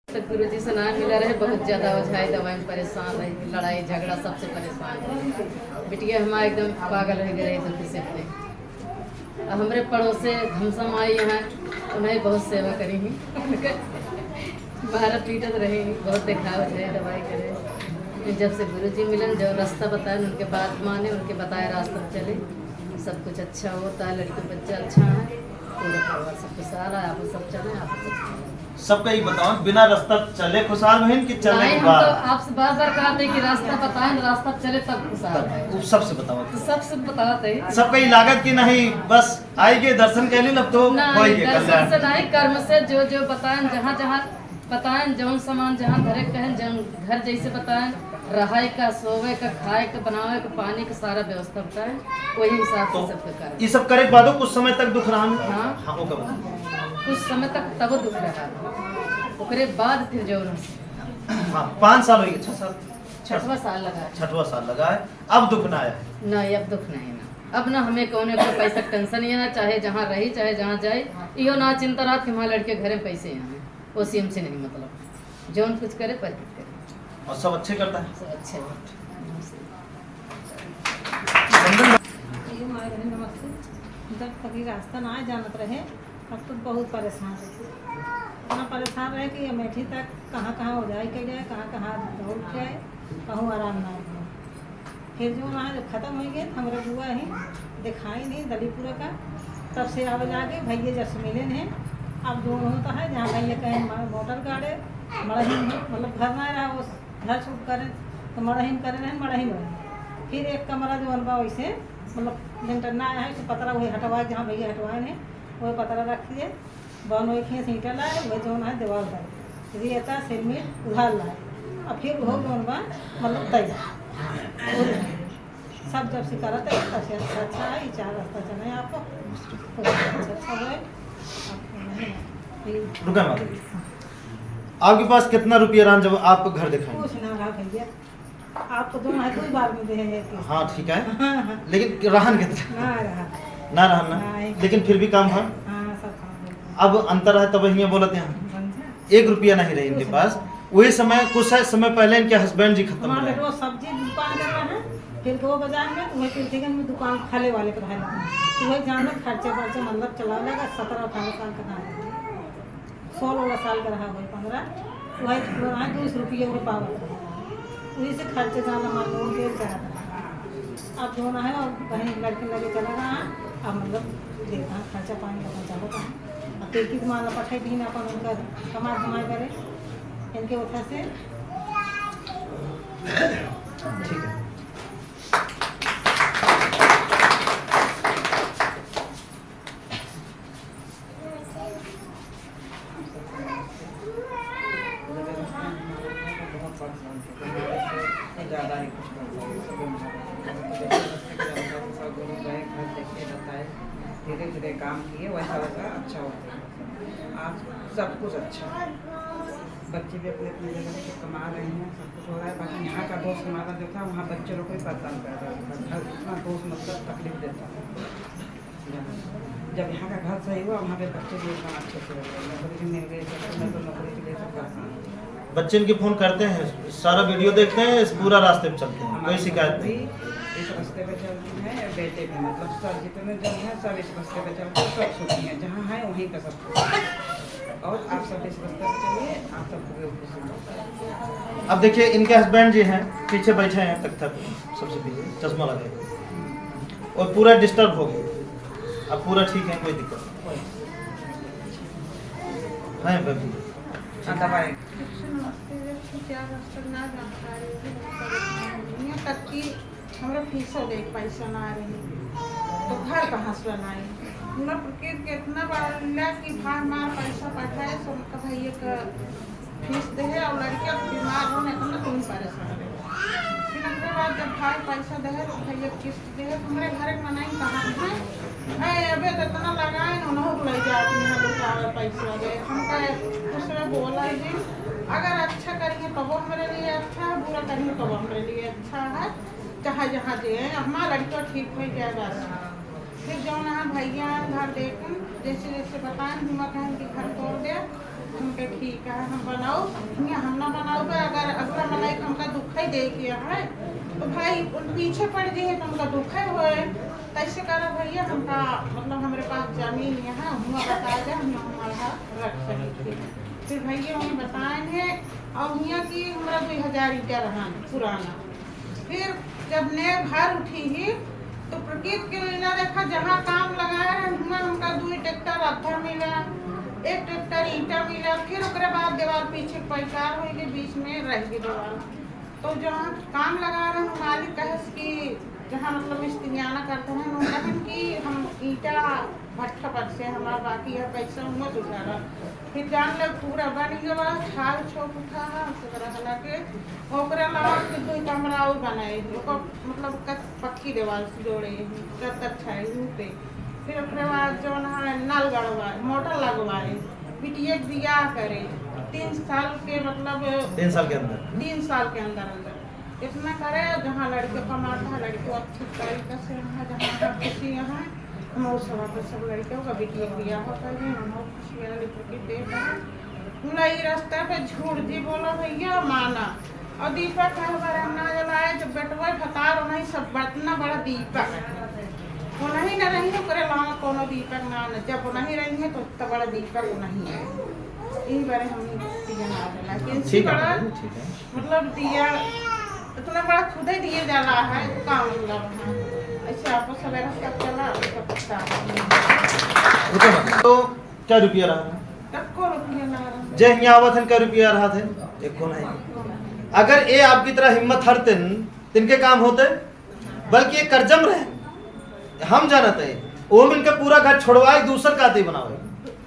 गुरु जी से नाम मिला रहे, बहुत ज़्यादा ओझाई दवाई में परेशान रही, लड़ाई झगड़ा सबसे परेशान रही। बिटिया हमारा एकदम पागल रह गए दुखी से अपने। हमारे पड़ोसे घमसम आई हैं, उन्हें बहुत सेवा करी ही बाहर पीटत रहे, बहुत देखा ओझाई दवाई करे। जब से गुरु जी मिलन, जो रास्ता बताए उनके बात माने, उनके बताए रास्ता चले, सब कुछ अच्छा होता है। लड़के बच्चा अच्छा है, पूरा परिवार सब खुशहाल है। आप सब चले, आप सब सबका ही बताओ, बिना रास्ता चले खुशहाल बहन कि चलने के हम बाद? तो आपसे बार बार कहते हैं कि रास्ता बताएं, रास्ता चले तब खुशहाल है। वो सबसे बताओ, तो सबसे बताते हैं सबका ही लागत की नहीं, बस आएंगे दर्शन के लिए, अब तो नहीं, होइए दर्शन कल्याण। से नहीं, कर्म से जो जो बताएं, जहाँ जहाँ बताएं, जौन सामान जहाँ घरे कहें, जौन घर जैसे बताएं, रहाय का, सोवे का, खाए का, बनावे का, पानी का सारा व्यवस्था बताएं, वही हिसाब से सबका करें। ये सब करे के बाद कुछ समय तक दुख रहा है। हाँ। हाँ, वो कब? कुछ समय तक तब दुख रहा, ओकरे बाद फिर जो हाँ, 5 साल हो गए, 6 साल, 6वां साल लगा है। 6वां साल लगा है। अब दुख ना आया? नहीं, अब दुख नहीं ना। अब ना हमें कौन को पैसा टेंशन ही है ना, चाहे जहाँ रही चाहे जहाँ जाए, इहो ना चिंता रहा कि हमारे लड़के घर में पैसे हैं, वो सीएम से नहीं मतलब, जौन कुछ करे परफेक्ट करे और सब अच्छे करता है। सब अच्छे जब कभी रास्ता ना जानत रहे, अब तो बहुत परेशान रहे। इतना परेशान रहे कि अमेठी तक कहाँ कहाँ उजाई के जाए, कहाँ कहाँ दौड़ जाए, कहूँ आराम ना हो। फिर जो वहाँ जब खत्म हो गए, हमारे बुआ ही दिखाई नहीं दलीपुरा का, तब से आवे लागे भैया जब से मिले हैं। अब जो होता है जहाँ भैया कहें मोटर गाड़े मड़ही, मतलब घर ना रहा, वो घर छूट करें तो मड़ही में करें, मड़ही में। फिर एक कमरा जो बनवा वैसे मतलब लेंटर ना आया है, तो पतरा वही हटवाए, जहाँ भैया हटवाए ने वही पतरा रख दिए, बन वही खेस ईंटा लाए, वही जो है दीवार पर रेता सीमेंट उधार लाए। और फिर वो बनवा मतलब तैयार सब जब से करत है तब से अच्छा है। ये 4 रास्ता चले आपको तो अच्छा है। रुका माता जी, आपके पास कितना रुपया रहा जब आप घर दिखाएंगे? कुछ ना रहा भैया, आपको दोनों है 2 बार में दे है। हाँ ठीक है, हाँ, लेकिन रहन कितना ना रहा ना रहन ना, लेकिन फिर भी काम है। हाँ, सब काम अब अंतर है, तब ये बोलते हैं समझा। 1 रुपया नहीं रहे इनके पास। वही समय कुछ समय पहले इनके हस्बैंड जी खत्म हो हमारे गए। रोज सब्जी दुकान कर रहे हैं, फिर गो बाजार में वही पृथ्वीगंज में दुकान खाले वाले का है, तो वही जान में खर्चे वर्चे मतलब चला लेगा। 17-18 साल का था, 16 साल का रहा, वही 15 वही 20 रुपये वो पावत रहा, वही से खर्चे जाना मान लोन के चला। अब जो ना है और कहीं लड़के लगे चला रहा, अब मतलब देखा खर्चा पानी का पहुँचा होता है। अब तेल की माला पठाई भी ना अपन उनका कमा धमाई करे इनके उठा से। ठीक है, ज़्यादा ही कुछ धीरे धीरे काम किए, वैसा वैसा अच्छा होता है। आज सब कुछ अच्छा, बच्चे भी अपने अपनी जगह से कमा रहे हैं, सब कुछ हो रहा है। बाकी यहाँ का दोस्त हमारा जो था, वहाँ बच्चे लोग को ही परेशान कर रहा था। इतना दोस्त मतलब तकलीफ देता था। जब यहाँ का घर सही हुआ, वहाँ पे बच्चे भी इतना अच्छे से रह गए। नौकरी भी मिल गई, मैं तो नौकरी के लिए सब परेशान। बच्चे इनके फोन करते हैं, सारा वीडियो देखते हैं, इस पूरा रास्ते पे चलते हैं, कोई शिकायत नहीं। इस रास्ते पे चलती है, बेटे भी मतलब सब जितने जन हैं सब इस रास्ते पे चलते हैं, सब सुखी हैं, जहाँ है वहीं का सब कुछ। और आप सब इस रास्ते पे चलिए, आप सबको खुशी मिलता है। अब देखिए इनके हस्बैंड जी हैं, पीछे बैठे हैं तख्ता पे, सबसे पीछे चश्मा लगे और पूरा डिस्टर्ब हो गए। अब पूरा ठीक है, कोई दिक्कत नहीं है बाबू। दवाई तक कि हमारा फीसो दे पैसा ना आ रही, तो घर कहाँ से बनाई। कितना बड़ा कि भार मार पैसा पठाए, सो उनका भैया का फीस दे और लड़के बीमार होने तो ना तुम परेशान रहे। फिर उसके बाद जब भाई पैसा दे तो भैया किस्त दे, हमारे घर के मनाई कहाँ है अबे तो इतना लगाए उन्होंने ले जाती यहाँ लोग पैसा दे। हम कहे दूसरे बोला जी अगर अच्छा करेंगे तो वो हमारे लिए अच्छा है, बुरा करेंगे तो वो हमारे लिए अच्छा है, चाहे जहाँ दे हमारा लड़का ठीक हो जाएगा। फिर जो ना भैया घर देख जैसे जैसे बताएं, हम कहें कि घर तोड़ दे, हम के ठीक है हम बनाओ हम ना बनाओ अगर अगला मलाई हमका दुख ही दे किया है तो भाई उन पीछे पड़ जाइए तो हमका दुख ही होए कैसे करा भैया हमका मतलब हमारे पास जमीन यहाँ हुआ बता दे हम हमारा रख सके फिर भैया हमें बताए हैं और यहाँ की हमारा 2000 ईटा रहा पुराना। फिर जब नए घर उठी ही तो प्रकृति के ना देखा जहाँ काम लगाया है हमका 2 ट्रैक्टर अद्धा मिला 1 ट्रैक्टर ईटा मिला। फिर उसके बाद दीवार पीछे पैकार हो गए बीच में रह गई दीवार। तो जहाँ काम लगा रहे हैं मालिक कहे कि जहाँ मतलब मिस्त्रियाना करते हैं उन्होंने कहा कि हम ईटा भट्ठा पर से हमारा बाकी है पैसा मत उठा रहा। फिर जान लग पूरा बन गया छाल छोप उठा हला के ओकरा लगा फिर 2 कमरा और बनाए मतलब पक्की दीवार से जोड़े कत अच्छा है पे। फिर उसके बाद जो है नल गड़वाए मोटर लगवाए बिटिया बियाह करे 3 साल के मतलब 3 साल के अंदर 3 साल के अंदर इतना करे जहाँ लड़के कमाता है लड़के अच्छी तरीके से यहाँ जहाँ खुशी यहाँ हम उस पर सब लड़कियों का बिटिया बियाह होता है हम खुशी वाली देख रहे रास्ते पे झूठ दी बोलो भैया माना और दीपक ना जलाए जब बेटवा फतार नहीं सब इतना बड़ा दीपक है वो नहीं न रही है करे लाना कोनो दीपक ना जब वो नहीं रही है तो इतना बड़ा दीपक वो नहीं है। यही बारे हम दिया ना जला बड़ा मतलब दिया इतना बड़ा खुद ही दिए जाला है काम मतलब ऐसे आपको सवेरा सब चला तो क्या रुपया रहा तब को रुपया ना रहा जय यहाँ आवत क्या रुपया रहा थे एक को नहीं। अगर ये आपकी तरह हिम्मत हरते तिनके काम होते बल्कि ये करजम रहे हम जानते वो इनका पूरा घर छोड़वाए दूसर काते बनावे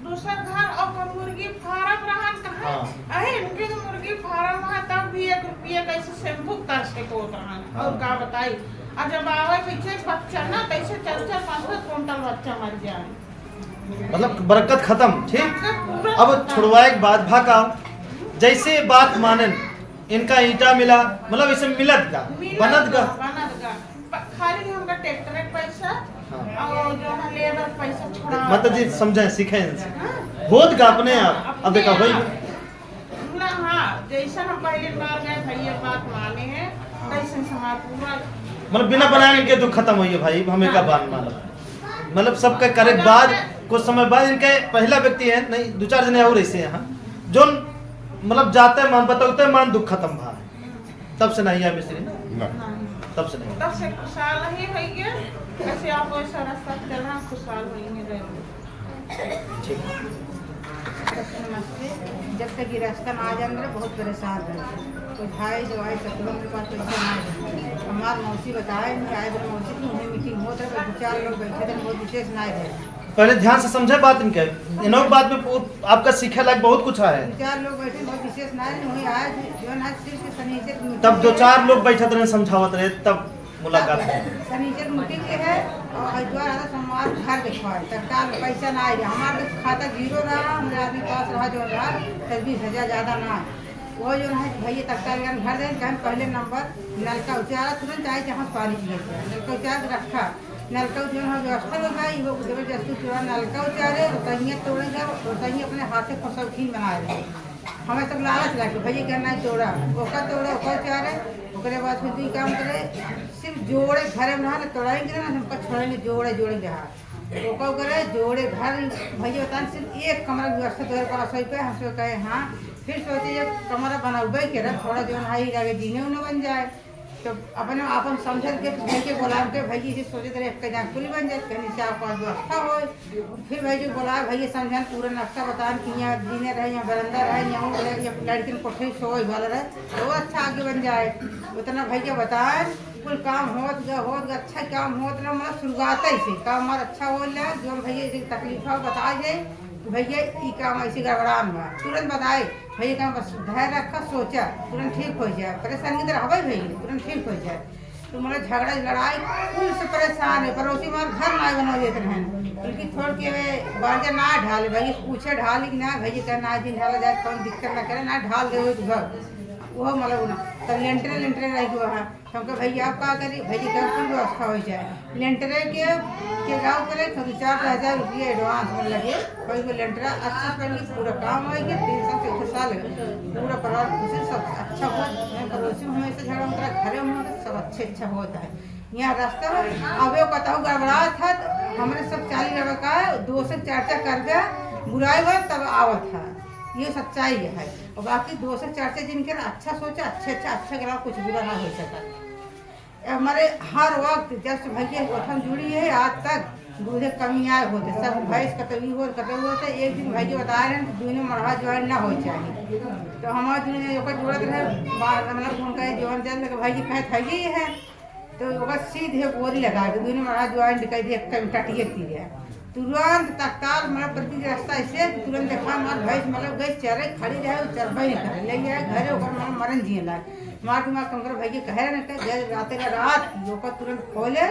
दूसरा घर और मुर्गी फार्म रहा कहाँ अरे इनके तो मुर्गी फार्म है तब भी 1 रुपया कैसे शैम्पू कर से को रहा और का बताई और जब आवे पीछे बच्चा ना कैसे 4-5 क्विंटल बच्चा मर जाए मतलब बरकत खत्म ठीक। अब छुड़वाए के बाद भागा जैसे बात मानन इनका ईटा मिला मतलब इसे मिलत गा बनत गा खाली हमका ट्रैक्टर का पैसा और जो है लेबर पैसा छोड़ा मतलब जी समझे सीखे बहुत गा अपने आप अब देखा भाई ना हाँ जैसा हम पहले बार गए भैया बात माने हैं कैसे समाज पूरा मतलब बिना बनाए इनके दुख खत्म हुई है भाई हमें का बात मालूम मतलब सबका करे बाद कुछ समय बाद इनके पहला व्यक्ति है नहीं 2-4 जने और ऐसे यहाँ जो मतलब जाते मान बताते मान दुख खत्म भा तब से नहीं है मिस्त्री तब से नहीं तब से खुशहाल ही है ये ऐसे आप ऐसा रास्ता चलना खुशहाल होंगे ठीक नमस्ते। जब तक ये रास्ता ना आ जाए बहुत परेशान रहे तो भाई जो आए सतलों के पास पैसा ना आए हमारे मौसी बताए नहीं आए तो मौसी की उन्हें मीटिंग होता है 2-4 लोग बैठे थे बहुत विशेष ना आए पहले ध्यान से समझे बात इनके इन बात में आपका सीखे लायक बहुत कुछ आया है 2-4 लोग बैठे बहुत विशेष ना आए वही आए जो ना सिर्फ शनिचर तब 2-4 लोग बैठे रहे समझावत रहे तब मुलाकात शनिचर मीटिंग के है और हरिद्वार आधा सोमवार घर दिखवाए तत्काल पैसा ना आए हमारे खाता 0 रहा हमारे आदमी पास रहा जो रहा 20,000 ज़्यादा ना आए वो जो है भैया तत्काल घर दें चाहे पहले नंबर नलका उचारा तुरंत आए जहाँ पानी चाहिए नलका उचार रखा नलका जो है व्यवस्था लगाई वो जबरदस्ती पूरा नलका उचारे रोतैया तोड़ेगा रोतैया अपने हाथ से फसौखीन बना रहे हमें सब लालच लगे भैया करना है तोड़ा ओका तोड़ा ओका उचारे उसके बाद फिर तुम काम करे सिर्फ जोड़े घर में रहा तोड़ाएंगे ना हमको छोड़ेंगे जोड़े रहा ओका करे जोड़े घर भैया बताए सिर्फ 1 कमरा की व्यवस्था 2,500 रुपये हमसे कहे हाँ फिर सोचे जब कमरा बनावे के रख थोड़ा जो है लगे जीने उन्हें बन जाए तो अपने आप हम समझ के भाई के बोला के भाई जी सोचे थे एक जहाँ कुल बन जाए कहीं से आपको व्यवस्था हो फिर भाई जी बोला भैया समझान पूरा नक्शा बताएं कि यहाँ जीने रहे यहाँ बरंदा रहे यहाँ लड़की कोठरी सोई वाला रहे तो अच्छा आगे बन जाए उतना भैया बताएं कुल काम होत अच्छा काम होत ना मतलब शुरुआत से काम हमारा अच्छा हो जाए जो भैया तकलीफ बता जाए भैया ये काम ऐसे गड़बड़ान हुआ तुरंत बताए भैया काम बस धैर्य रखा सोचा तुरंत ठीक हो जाए परेशानी तो रहा भैया तुरंत ठीक हो जाए तो मतलब झगड़ा लड़ाई कुल से परेशान है पड़ोसी मार घर ना बना देते हैं उनकी छोड़ के बाजा ना ढाले भैया पूछे ढाली कि ना भैया का ना दिन ढाला जाए कौन दिक्कत ना करे ना ढाल दे घर वो मतलब ना तब लेंटरे रह गया है हमको भैया आप का करी भैया का कुल व्यवस्था हो जाए लेंटरे के गाँव करे 4,000 रुपये एडवांस में लगे कोई को लेंटरा अच्छा कर पूरा काम हो गया 3 से 4 साल पूरा परिवार खुशी सब अच्छा हो मैं पड़ोसी में हमेशा झगड़ा मतलब घरे में सब अच्छा होता है यहाँ रास्ता अब वो बताओ गड़बड़ा था हमारे सब 40 लड़का का 2 से 4 कर गया बुराई हुआ तब आवत था ये सच्चाई है और बाकी 2 से 4 जिनके अच्छा सोचा अच्छा करा कुछ बुरा ना हो सका हमारे हर वक्त जब से भैया प्रथम जुड़ी है आज तक दूधे कमी आए होते सब भैंस कतवी होते एक दिन भैया बता रहे हैं कि दूने मरहा ज्वाइन ना हो चाहिए तो हमारे दूने जोड़त रहे मतलब उनका जवान जल भैया कहे थी है तो सीधे बोरी लगा के दूने मरहा ज्वाइन कह दिए टटिए तीरे तुरंत तत्काल मतलब प्रति रास्ता ऐसे तुरंत देखा मार भैंस मतलब गई चरे खड़ी रहे चरबे नहीं करे ले जाए घरे ओकर मतलब मरन जिए लाए मार दिमाग कंकर भैया कहे न के रात ओकर तुरंत खोले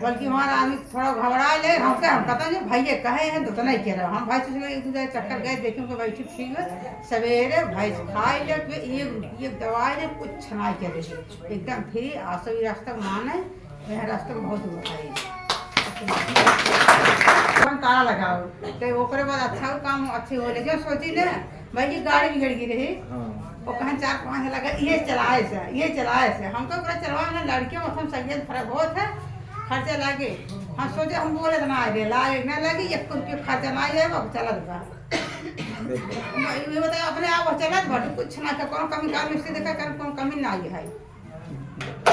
बल्कि हमारा आदमी थोड़ा घबरा ले हम कहता जो भैया कहे हैं तो नहीं कह रहा हम भाई से एक दूसरे चक्कर गए देखे उनको बैठी ठीक है सवेरे भैंस खाए ले ये दवाई ले कुछ नहीं करे एकदम फ्री आसवी रास्ता माने यह रास्ता में बहुत हुआ ताला लगाओ तो ओकरे बाद अच्छा काम अच्छे हो ले जो सोची ले भाई गाड़ी बिगड़ गई रही वो कहीं 4-5 लगा ये चलाए से हमको पूरा चलवाना लड़कियों में संगीत फर्क बहुत है खर्चा लागे हम सोचे हम बोले ना आगे लागे ना लगे 1 रुपये खर्चा ना आए अब चलत बा ये बताओ अपने आप चलत बा कुछ ना कौन कमी काम से देखा कर कौन कमी ना आई है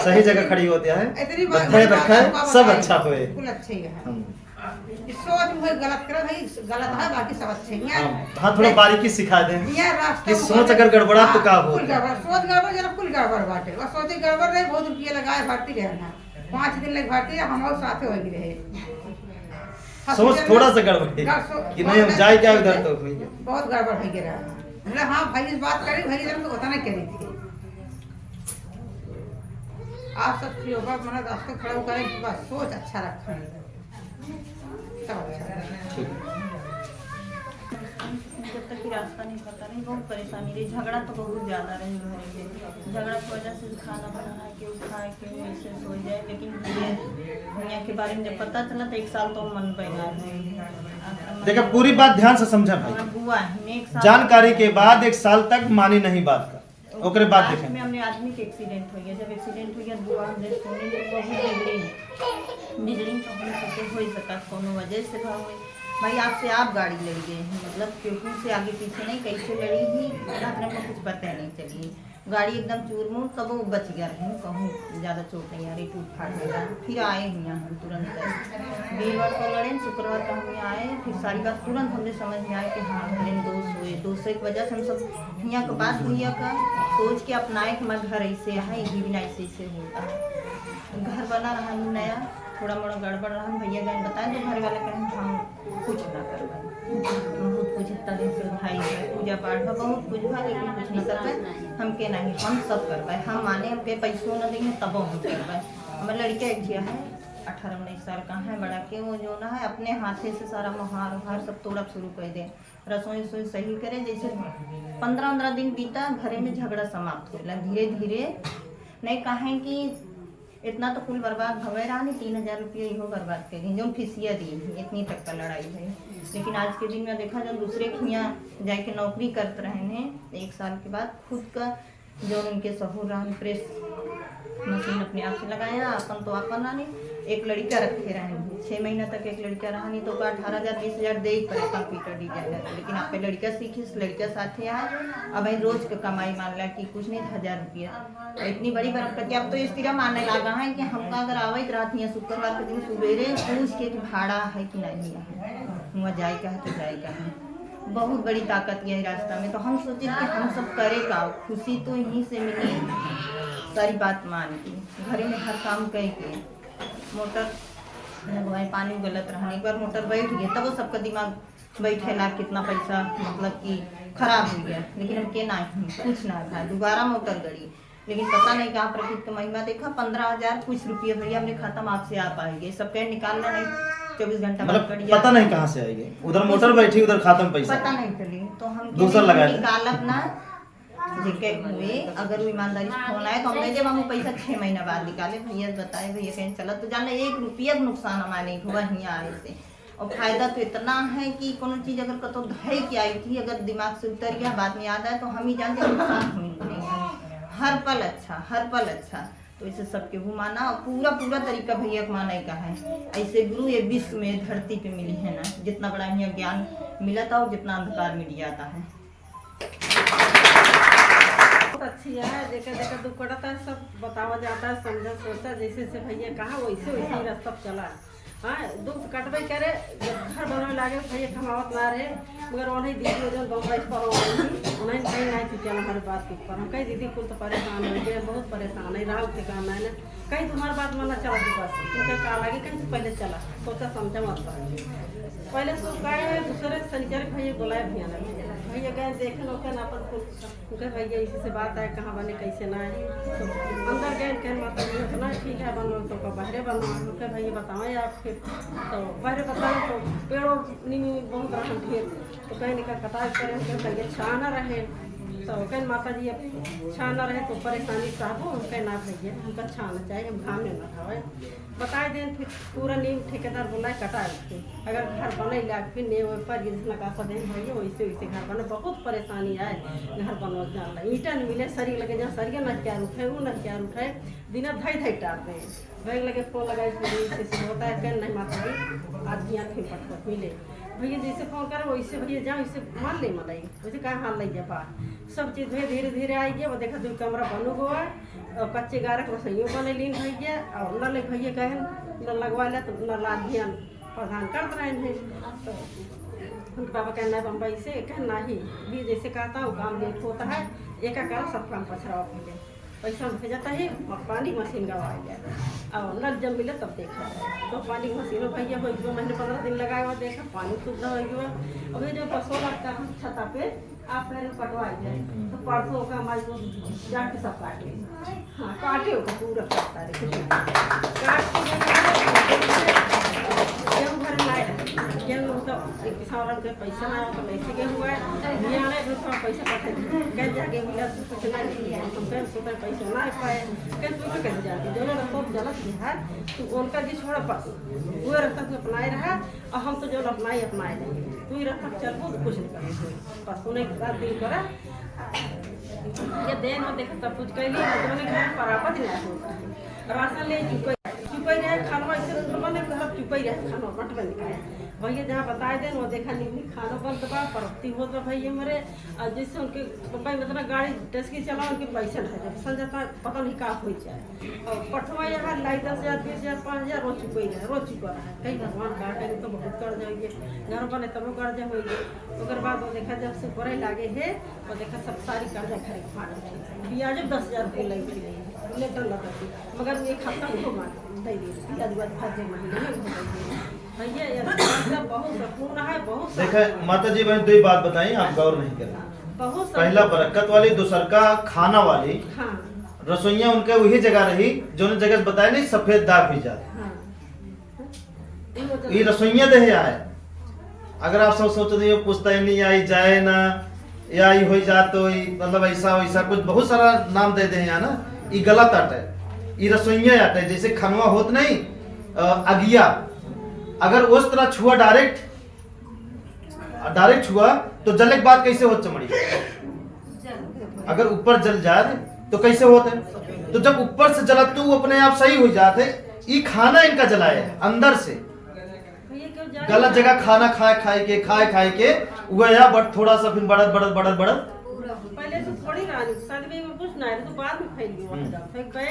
सही जगह खड़ी होती है इतनी रखा सब अच्छा होए बिल्कुल अच्छे ही है सोच में गलत कर भाई गलत है बाकी सब अच्छे हैं हाँ थोड़ा बारीकी सिखा दें कि सोच अगर गड़बड़ा तो का हो सोच गड़बड़ जरा कुल गड़बड़ बाटे और सोचे गड़बड़ रहे बहुत रुपये लगाए भर्ती रहना 5 दिन लग भर्ती हमारे साथे हो गई रहे सोच थोड़ा सा गड़बड़ कि नहीं हम जाए क्या उधर तो बहुत गड़बड़ हो गया मतलब हाँ भाई इस बात करी भाई तो पता नहीं करी थी आप सब मन रास्ते खड़ा करें बस सोच अच्छा रखें जब तक कि रास्ता नहीं पता नहीं बहुत परेशानी रही झगड़ा तो बहुत ज़्यादा रही घर के झगड़ा की वजह से खाना बनाना क्यों खाए क्यों ऐसे सो जाए लेकिन दुनिया के बारे में जब पता चला तो 1 साल तो मन बना देखिए पूरी बात ध्यान से समझा भाई बुआ है 1 साल जानकारी के बाद 1 साल तक मानी नहीं बात का ओकरे बाद देखें में हमने आदमी के एक्सीडेंट हो गया जब एक्सीडेंट हो गया बुआ हमने सोने में बहुत बिगड़ी तो हम सबसे हो सका कोनो वजह से भाई आपसे आप गाड़ी लड़ गए हैं मतलब क्योंकि से आगे पीछे नहीं कैसे लड़ी ही अपने को कुछ पता नहीं चली गाड़ी एकदम चूरमूर तब वो बच गया रहे कहूँ ज़्यादा चोट नहीं आ रही टूट फाट गया फिर आए हैं यहाँ हम तुरंत वीरवार को लड़े शुक्रवार को हम आए फिर सारी बात तुरंत हमने समझ में आया कि हाँ घर में दोष की वजह से हम सब यहाँ का बात भैया का सोच के अपनाए कि हमारा घर ऐसे है ये भी ऐसे होता है घर बना रहा नया थोड़ा मोड़ा गड़बड़ रहा भैया गए बताएं तो घर वाले कहें हम कुछ ना करवाएं बहुत कुछ इतना दिन से भाई है पूजा पाठ है बहुत कुछ है लेकिन कुछ नहीं करवाए हम के नहीं हम सब करवाए हम माने हम के पैसों न देंगे तब हम करवाए हमारे लड़का एक जिया है 18-19 साल का है बड़ा के वो जो ना है अपने हाथे से सारा मोहार वहार सब तोड़ा शुरू कर दे रसोई रसोई सही करे जैसे 15-15 दिन बीता घरे में झगड़ा समाप्त हो धीरे धीरे नहीं कहें कि इतना तो कुल बर्बाद भवे रहा नहीं 3,000 रुपये इहो बर्बाद करी जो फीसिया दी इतनी तक का लड़ाई है लेकिन आज के दिन में देखा जब दूसरे के यहाँ जाके नौकरी करते रहे हैं 1 साल के बाद खुद का जो उनके सहूर रहा प्रेस मशीन अपने आप से लगाया अपन तो अपन रानी एक लड़का रखे रहे 6 महीना तक एक लड़का रहा नहीं तो 18,000-20,000 दे ही पड़े कंप्यूटर डिजाइनर लेकिन आप पे लड़का सीखी लड़का साथ आए अब भाई रोज का कमाई मान लिया कि कुछ नहीं 1,000 रुपया इतनी बड़ी बरकत अब तो इस तरह मानने लगा है कि हमका अगर आवत रात या शुक्रवार के दिन सवेरे पूछ के भाड़ा है कि नहीं है वहाँ जाएगा है तो जाएगा है बहुत बड़ी ताकत यही रास्ता में तो हम सोचे कि हम सब करेगा खुशी तो यहीं से मिली सारी बात मान के घर में हर काम करके मोटर लगवाए पानी गलत रहा एक बार मोटर बैठ गया तब वो सबका दिमाग बैठेला कितना पैसा मतलब कि खराब हो गया लेकिन हम के ना कुछ ना था दोबारा मोटर गड़ी लेकिन पता नहीं कहाँ प्रकृति महिमा देखा 15,000 कुछ रुपये भैया हमने खत्म आपसे आ पाएंगे सब कह निकालना नहीं 24 घंटा मतलब पता नहीं कहाँ से आएगी उधर मोटर बैठी उधर खत्म पैसा पता नहीं चली तो हम दूसरा लगाया निकालब ना जिनके हुए अगर वो ईमानदारी से फोन आए तो हमने जब हम पैसा 6 महीना बाद निकाले, भैया बताए भैया कहीं चला तो जान 1 रुपया का नुकसान हमारे नहीं हुआ यहाँ आए से। और फायदा तो इतना है कि कोनो चीज़ अगर कतो धय की आई थी, अगर दिमाग से उतर गया बाद में याद आए तो हम ही जानते नुकसान हुई नहीं है। हर पल अच्छा। तो इसे सबके घुमाना और पूरा तरीका भैया का माने का है। ऐसे गुरु ये विश्व में धरती पे मिली है ना, जितना बड़ा यहाँ ज्ञान मिला था और जितना अंधकार मिल जाता है। बहुत अच्छी है, देखा दुख पड़ता है, सब बतावा जाता है, समझा सोचा जैसे भैया कहा वैसे ही रास्ता चला। हाँ दुख कटबे करे, घर बनने लागे भैया कमावत ना रहे, मगर उन्हें दीदी जो बम्बई पर उन्हें कहीं नहीं चुके हमारे बात के ऊपर। हम कहीं दीदी कुल तो परेशान हो गए, बहुत परेशान है, राहु के काम है ना, कहीं तुम्हारी बात माना चला दी बस क्योंकि कहा लगी कहीं से पहले चला, सोचा समझा मत पहले तो कहे दूसरे शनिचर भैया बुलाए भैया गए देखे लोग अपन उनके भैया इसी से बात है, कहाँ बने कैसे ना है, तो अंदर गए कह माता जी इतना ठीक है बनो तो बाहरे बनो, उनके भैया बताएं आप फिर तो बाहरे बताएं तो पेड़ों नीम बहुत रखम ढेर तो कहीं निकल कटाई करें भैया छा न रहे, तो कहीं माता जी छा न रहे तो परेशानी साहब उनके ना भैया हमका छाना चाहिए, हम घाम में न खाए बताए दें। फिर पूरा नीम ठेकेदार बुलाए कटाए, अगर घर बने ला फिर ने पर जितना का दें भैया वैसे घर बने, बहुत परेशानी आए घर बनवा जाना, ईंटा नहीं मिले सरी लगे जहाँ सरिया न क्या उठाए वो न क्या उठाए दिन धई टारते हैं, बैग लगे फोन लगाए जैसे होता है कहीं नहीं माता जी आज यहाँ फिर पटपट मिले भैया जैसे फोन करो वैसे भैया जाओ वैसे मान ले मलाई वैसे कहाँ हाल लग जा सब चीज़ धीरे आई गया। वो देखा 2 कमरा बनू हुआ और कच्चे गारक रसोइयों बने लीन भैया और न ले भैया कहे न लगवा लिया तो न लाद दिया प्रधान कर रहे हैं, तो बाबा कहना बम्बई से कहना ही भी जैसे कहता हूँ काम लेट होता है, एक सब काम पछड़ा भैया पैसा भेजता है पानी मशीन गवा गया और नल जब मिले तब देखा तो पानी मशीन भैया हो 2 महीने 15 दिन लगाए हुआ देखा पानी सुविधा हो गया। अभी जो पशु लगता है छता पे आप पहले कटवा जाए तो परसों का हमारे को जाके सब काटे, हाँ काटे होगा पूरा काटता है गेहूँ घर लाए गेहूँ तो किसान के पैसा ना तो ऐसे गेहूँ है यहाँ थोड़ा पैसा पटे कहीं जाके मिला कुछ नहीं हम कहीं सुबह पैसा ना पाए कहीं तो कैसे जाते जो रास्ता गलत है तो उनका जी छोड़ा पास वो रास्ता तो अपनाए रहा और हम तो जो अपनाए नहीं तू ही रास्ता चलबो तो कुछ नहीं करेंगे बस उन्हें दिन करा ये देन में देखा सब कुछ कैली घर परापत नहीं होता है राशन ले चुपई रहे खाना ऐसे बने सब चुपई रहे खाना बट बन गया भैया जहाँ बताए दें वो देखा नहीं खाना बंद बा परती हो तो भैया मेरे जैसे उनके पापा मतलब गाड़ी टैक्सी चला उनके पैसे नहीं सन जाता पता नहीं का हो जाए और पठवा यहाँ लाई 10,000 20,000 5,000 रोज चुपई रहे रोज चुका रहा है कहीं भगवान का कहीं तो बहुत कर जाएंगे घर बने तब कर्जा होगी उसके बाद वो देखा जब से बड़े लागे है वो देखा सब सारी कर्जा खड़े फाड़ ब्याज 10,000 रुपये लगी रही लेटर लगाती मगर एक हफ्ता को मार दे दी आज बाद फाजे महीने में भैया ये बहुत अपूर्ण है बहुत देखा माता जी बहन 2 बात बताई आप गौर नहीं करें बहुत पहला बरकत वाली दूसर का खाना वाली हाँ रसोइया उनके वही जगह रही जो जगह बताए नहीं सफेद दाग भी जाते हाँ ये रसोइया दे आए अगर आप सब सोचते हो पूछता ही नहीं आई जाए ना या ही हो जा तो मतलब ऐसा वैसा कुछ बहुत सारा नाम दे दे यहाँ ना ये गलत आटे ये रसोइया आटे जैसे खनवा होत नहीं अगिया अगर उस तरह छुआ डायरेक्ट छुआ तो जले के बाद कैसे होत चमड़ी अगर ऊपर जल जाए तो कैसे होते तो जब ऊपर से जला तो अपने आप सही हो जाते ये खाना इनका जलाए अंदर से गलत जगह खाना खाए के वह बट थोड़ा सा फिर बढ़त पहले तो थोड़ी रानी शादी में कुछ ना है तो बाद में फैल गया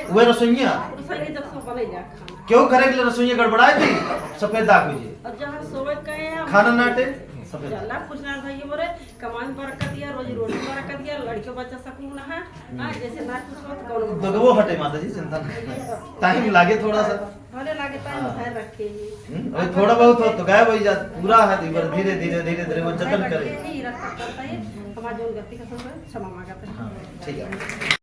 वह रसोइया जब सब बने जा खाना क्यों करे के रसोइया गड़बड़ाए थी सफेद दाग हुई और जहाँ सोवे गए खाना नाटे सफेद अल्लाह पूछना भैया बोले कमान बरकत दिया रोजी रोटी बरकत दिया लड़के बच्चा सकूं ना है हां जैसे ना कुछ होत कौन दगवो हटे माता जी चिंता नहीं टाइम लागे थोड़ा सा भले लागे टाइम है रखेगी और थोड़ा बहुत हो तो गायब हो जा पूरा है धीरे धीरे वो जतन करे ही रखता करता है हमारा जो गलती का सब क्षमा मांगता है ठीक है।